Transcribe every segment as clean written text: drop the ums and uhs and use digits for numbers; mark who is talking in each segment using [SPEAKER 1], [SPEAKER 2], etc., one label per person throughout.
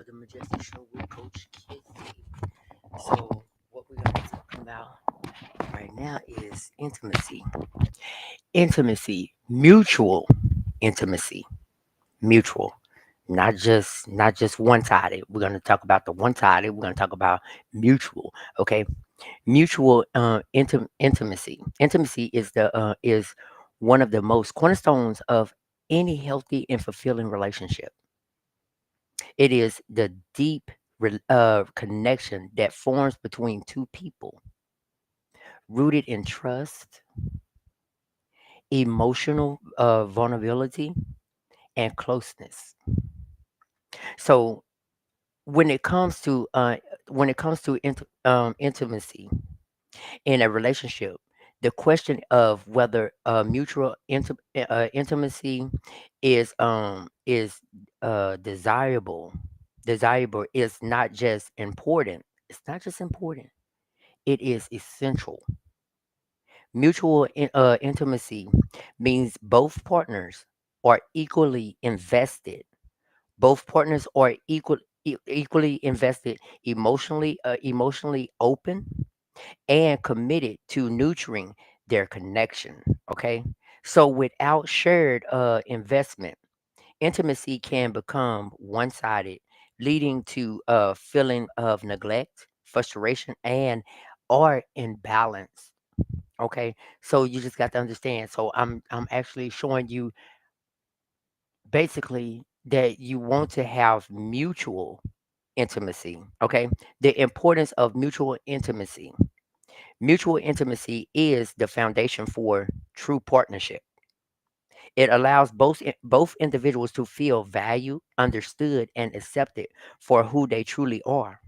[SPEAKER 1] the Majestic Show with Coach Kizzy. So, what we're going to be talking about right now is intimacy. Intimacy, mutual intimacy, mutual, not just one sided. We're going to talk about the one sided. We're going to talk about mutual. Okay, mutual intimacy. Intimacy is one of the most cornerstones of any healthy and fulfilling relationship. It is the deep connection that forms between two people, rooted in trust, emotional vulnerability, and closeness. So when it comes to intimacy in a relationship, the question of whether mutual intimacy is desirable is not just important. It's not just important. It is essential. Mutual intimacy means both partners are equally invested. Both partners are equally invested, emotionally open, and committed to nurturing their connection. Okay, so without shared investment, intimacy can become one-sided, leading to a feeling of neglect, frustration, and or imbalance. Okay, so you just got to understand. So I'm actually showing you basically that you want to have mutual intimacy. Okay, the importance of mutual intimacy. Mutual intimacy is the foundation for true partnership. It allows both individuals to feel valued, understood, and accepted for who they truly are.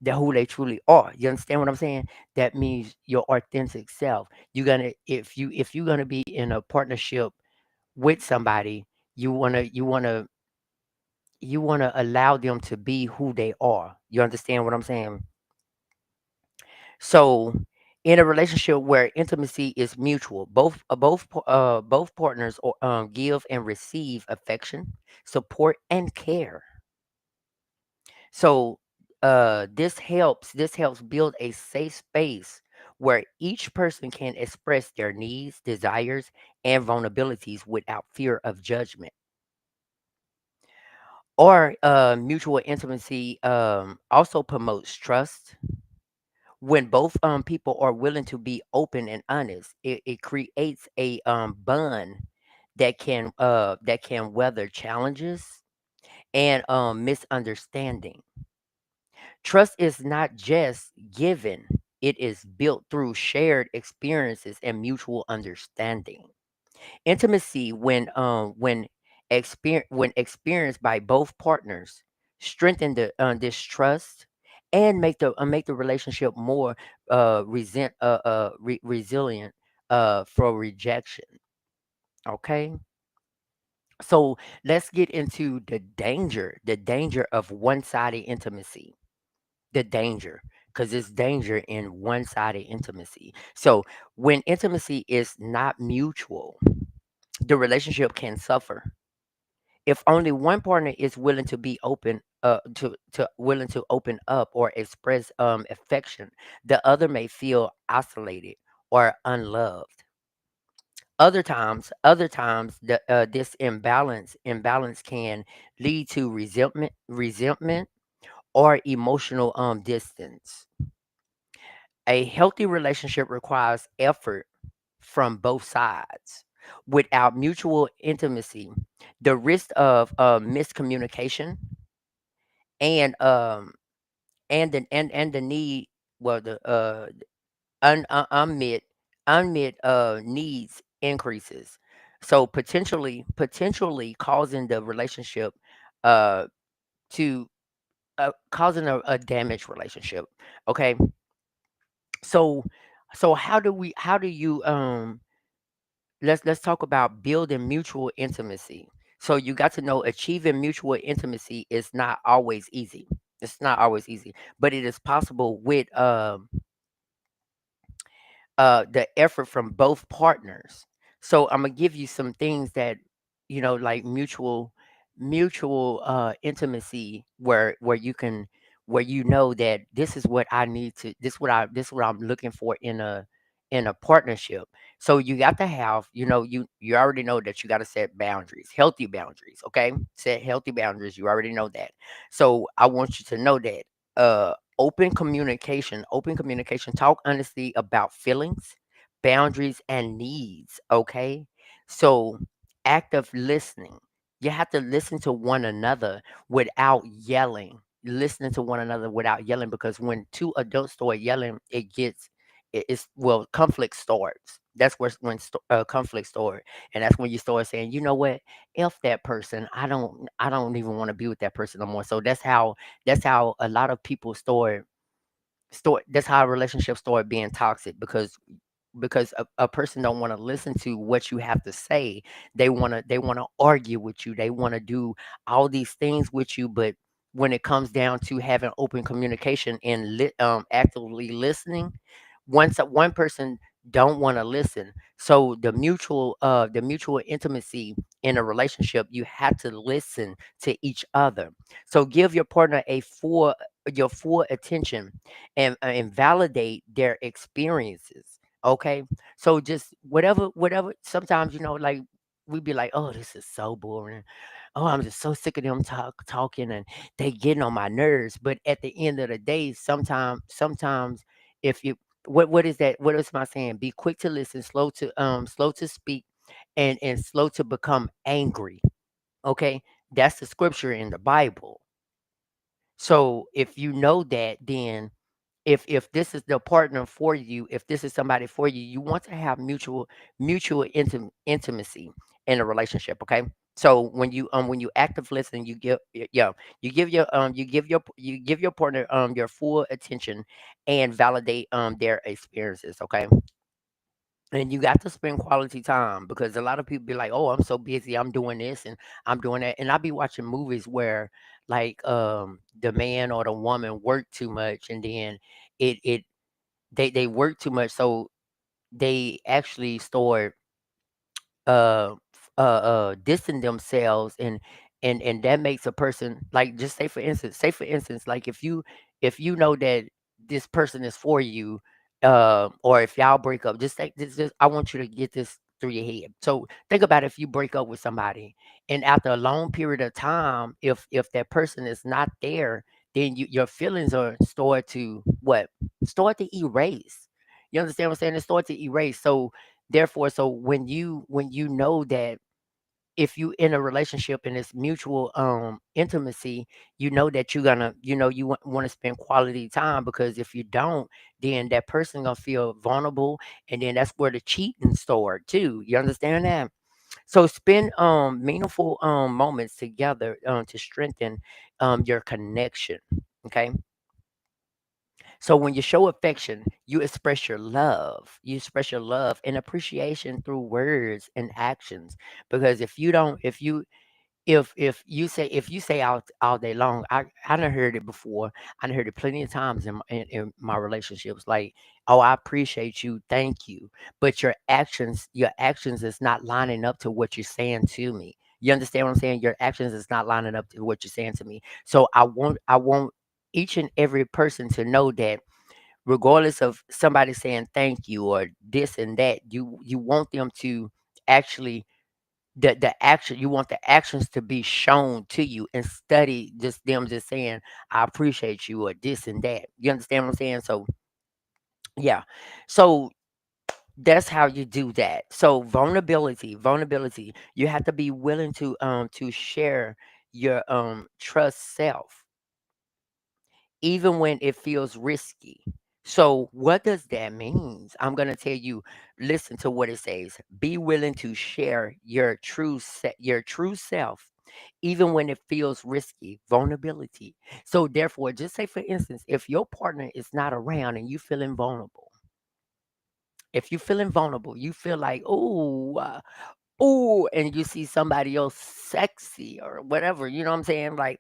[SPEAKER 1] Who they truly are. You understand what I'm saying? That means your authentic self. You're gonna if you're gonna be in a partnership with somebody, you wanna allow them to be who they are. You understand what I'm saying? So, in a relationship where intimacy is mutual, both partners give and receive affection, support, and care. So, this helps build a safe space where each person can express their needs, desires, and vulnerabilities without fear of judgment. Or mutual intimacy also promotes trust. When both people are willing to be open and honest, it creates a bond that can weather challenges and misunderstanding. Trust is not just given, it is built through shared experiences and mutual understanding. Intimacy, when experienced by both partners, strengthen this trust and make the relationship more resilient for rejection. Okay, so let's get into the danger of one-sided intimacy. The danger, because it's danger in one-sided intimacy. So when intimacy is not mutual, the relationship can suffer. If only one partner is willing to be open, to willing to open up or express affection, the other may feel isolated or unloved. Other times, this imbalance can lead to resentment or emotional distance. A healthy relationship requires effort from both sides. Without mutual intimacy, the risk of miscommunication and the need, well, the unmet needs increases. So potentially causing the relationship uh to causing a damaged relationship. Okay, so how do you let's talk about building mutual intimacy. So you got to know achieving mutual intimacy is not always easy. It's not always easy, but it is possible with the effort from both partners. So I'm gonna give you some things that like mutual. mutual intimacy where you can, where you know that this is what I need to, this is what I'm looking for in a partnership. So you got to have, you already know that you got to set boundaries, healthy boundaries, okay? Set healthy boundaries. You already know that. So I want you to know that open communication, talk honestly about feelings, boundaries and needs, okay? So active listening. You have to listen to one another without yelling. Listening to one another without yelling, because when two adults start yelling, it's, well, conflict starts. That's where when conflict start, and that's when you start saying, you know what, f that person. I don't even want to be with that person no more. So that's how a lot of people start. That's how relationships start being toxic, because a person don't want to listen to what you have to say. They want to argue with you. They want to do all these things with you, but when it comes down to having open communication and actively listening, once one person don't want to listen. So the mutual intimacy in a relationship, you have to listen to each other. So give your partner your full attention, and validate their experiences. Okay. So just whatever. Sometimes, like, we'd be like, oh, this is so boring. Oh, I'm just so sick of them talking, and they getting on my nerves. But at the end of the day, sometimes, if you, what is that? What is my saying? Be quick to listen, slow to speak, and slow to become angry. Okay. That's the scripture in the Bible. So if you know that, then if this is the partner for you, if this is somebody for you, you want to have mutual intimacy in a relationship. Okay. So when you active listen, you give your partner your full attention, and validate their experiences. Okay. And you got to spend quality time, because a lot of people be like, oh, I'm so busy, I'm doing this and I'm doing that. And I'll be watching movies where, like, the man or the woman work too much, and then it they work too much, so they actually start dissing themselves, and that makes a person, like, just say for instance, like, if you know that this person is for you, or if y'all break up, just say this, I want you to get this through your head. So think about, if you break up with somebody, and after a long period of time, if that person is not there, then your feelings are start to erase. You understand what I'm saying? It start to erase. So therefore, so when you know that, if you in a relationship and it's mutual intimacy, you know that you're gonna, you want to spend quality time, because if you don't, then that person gonna feel vulnerable, and then that's where the cheating start too. You understand that? So spend meaningful moments together to strengthen your connection. Okay. So when you show affection, you express your love. You express your love and appreciation through words and actions. Because if you don't, if you say all day long, I done heard it before. I done heard it plenty of times in my relationships. Like, oh, I appreciate you, thank you, but your actions is not lining up to what you're saying to me. You understand what I'm saying? Your actions is not lining up to what you're saying to me. So I want each and every person to know that, regardless of somebody saying thank you or this and that, you want them to actually, the action, you want the actions to be shown to you, and study just them just saying I appreciate you or this and that. You understand what I'm saying? So yeah. So that's how you do that. So vulnerability, you have to be willing to share your trust self, even when it feels risky. So what does that mean? I'm going to tell you, listen to what it says. Be willing to share your true self, even when it feels risky, vulnerability. So therefore, just say for instance, if your partner is not around and you feeling vulnerable, if you feeling vulnerable, you feel like, oh, and you see somebody else sexy or whatever, you know what I'm saying? Like,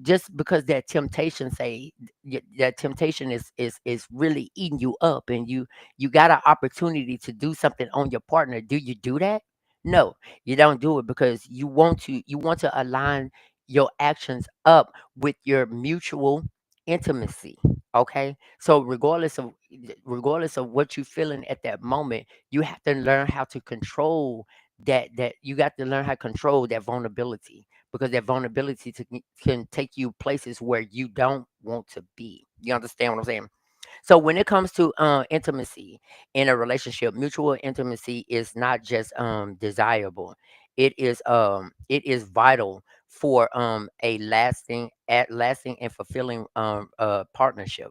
[SPEAKER 1] just because that temptation is really eating you up, and you got an opportunity to do something on your partner, do you do that? No, you don't do it because you want to align your actions up with your mutual intimacy. Okay? So regardless of what you're feeling at that moment, you have to learn how to control that you got to learn how to control that vulnerability, because that vulnerability can take you places where you don't want to be. You understand what I'm saying? So when it comes to intimacy in a relationship, mutual intimacy is not just desirable. It is vital for a lasting and fulfilling partnership.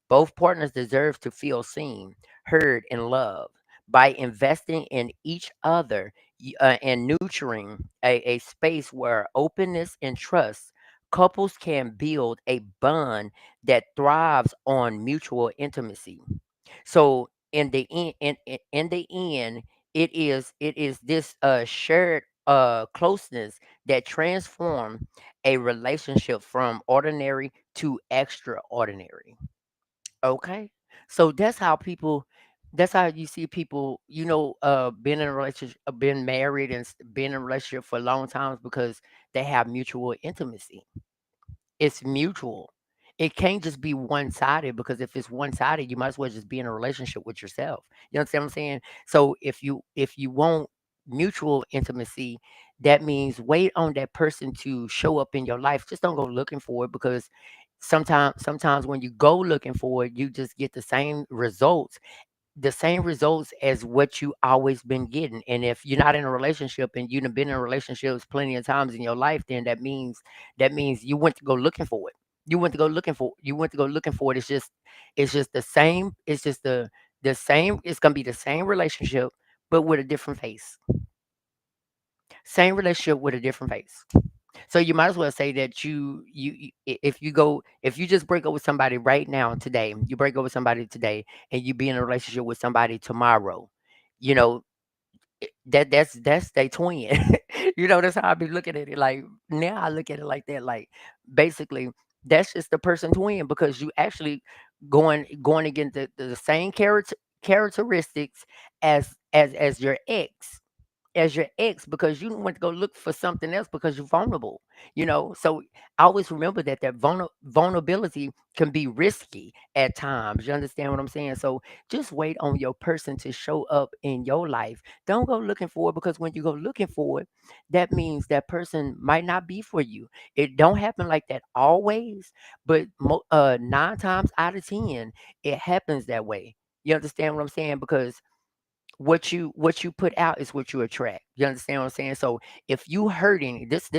[SPEAKER 1] Both partners deserve to feel seen, heard, and loved. By investing in each other and nurturing a space where openness and trust, couples can build a bond that thrives on mutual intimacy. So in the end, it is this shared closeness that transform a relationship from ordinary to extraordinary. Okay. So that's how you see people, being in a relationship, being married and being in a relationship for long times because they have mutual intimacy. It's mutual. It can't just be one sided, because if it's one sided, you might as well just be in a relationship with yourself. You understand what I'm saying? So if you want mutual intimacy, that means wait on that person to show up in your life. Just don't go looking for it, because sometimes when you go looking for it, you just get the same results as what you always been getting. And if you're not in a relationship and you've been in relationships plenty of times in your life, then that means you went to go looking for it. You went to go looking for it. It's just the same. It's just the same. It's gonna be the same relationship, but with a different face. Same relationship with a different face. So you might as well say that if you just break up with somebody right now today, you break up with somebody today, and you be in a relationship with somebody tomorrow, you know that's they twin. That's how I be looking at it. Like now, I look at it like that. Like basically, that's just the person twin, because you actually going against the same characteristics as your ex, because you went to go look for something else because you're vulnerable. So I always remember that vulnerability can be risky at times. You understand what I'm saying? So just wait on your person to show up in your life. Don't go looking for it, because when you go looking for it, that means that person might not be for you. It don't happen like that always, but 9 times out of 10 it happens that way. You understand what I'm saying? Because what you put out is what you attract. You understand what I'm saying? So if you hurting, this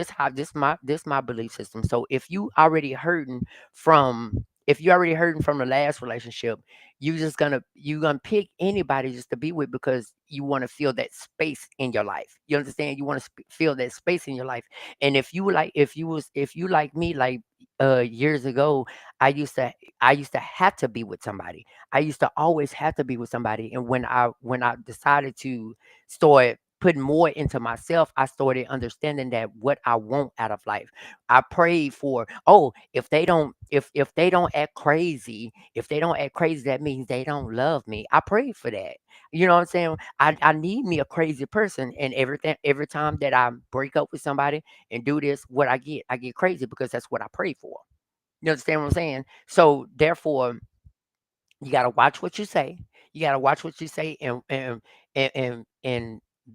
[SPEAKER 1] my belief system. So if you already hurting from the last relationship, you gonna pick anybody just to be with, because you want to feel that space in your life. You understand? You want to feel that space in your life. And if you like me, like years ago, I used to I used to have to be with somebody. I used to always have to be with somebody. And when I decided to start putting more into myself, I started understanding that what I want out of life. I prayed for, oh, if they don't act crazy, that means they don't love me. I prayed for that. You know what I'm saying? I need me a crazy person. And every time that I break up with somebody and do this, what I get crazy, because that's what I prayed for. You understand what I'm saying? So therefore, you gotta watch what you say. You gotta watch what you say, and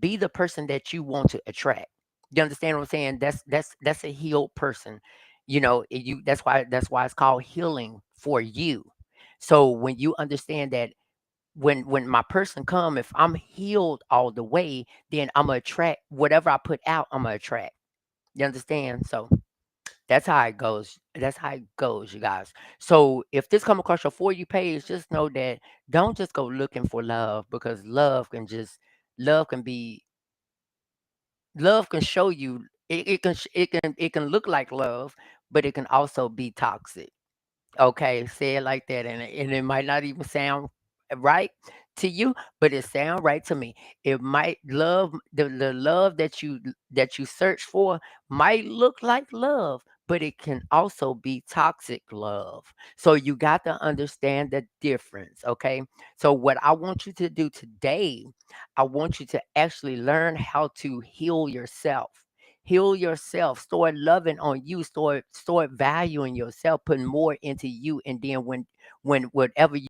[SPEAKER 1] be the person that you want to attract. You understand what I'm saying? That's a healed person. That's why it's called healing for you. So when you understand that, when my person come, if I'm healed all the way, then I'm gonna attract whatever I put out. I'm gonna attract. You understand? So that's how it goes. That's how it goes, you guys. So if this come across your For You page, just know that don't just go looking for love, because love can be love can show you it can look like love, but it can also be toxic. Okay, say it like that, and it might not even sound right to you, but it sound right to me. It might love the love that you search for might look like love, but it can also be toxic love. So you got to understand the difference, okay? So what I want you to do today, I want you to actually learn how to heal yourself. Heal yourself, start loving on you, start valuing yourself, putting more into you, and then when whatever